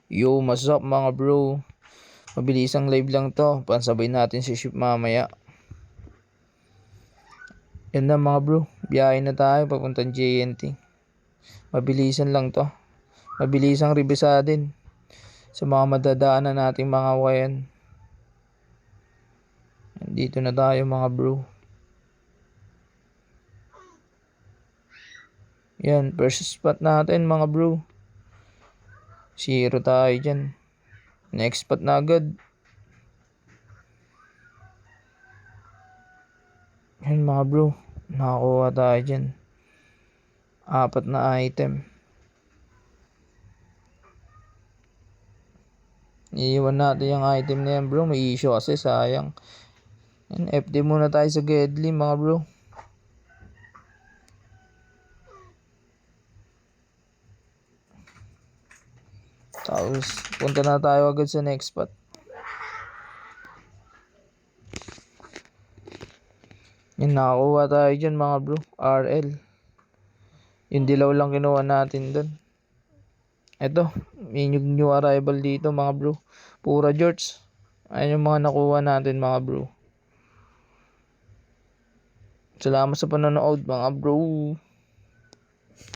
Yo, what's up mga bro? Mabilisang live lang to. Pansabay natin si ship mamaya. Yan na mga bro. Biyahe na tayo papuntang JNT. Mabilisan lang to. Mabilisang revisa din sa mga madadaanan nating mga wayan. Dito na tayo mga bro. Yan, first spot natin mga bro. 0 tayo dyan. Next spot na agad. Yan mga bro. Nakakuha tayo dyan. 4 na item. Iiwan natin yung item na yan bro. May issue kasi sayang. Yan, FD muna tayo sa Gedli mga bro. Tapos punta na tayo agad sa next spot. Yan, nakakuha tayo dyan mga bro. RL. Yung dilaw lang kinuha natin dun. Eto, may new arrival dito mga bro. Pura George. Ayun yung mga nakuha natin mga bro. Salamat sa panonood mga bro.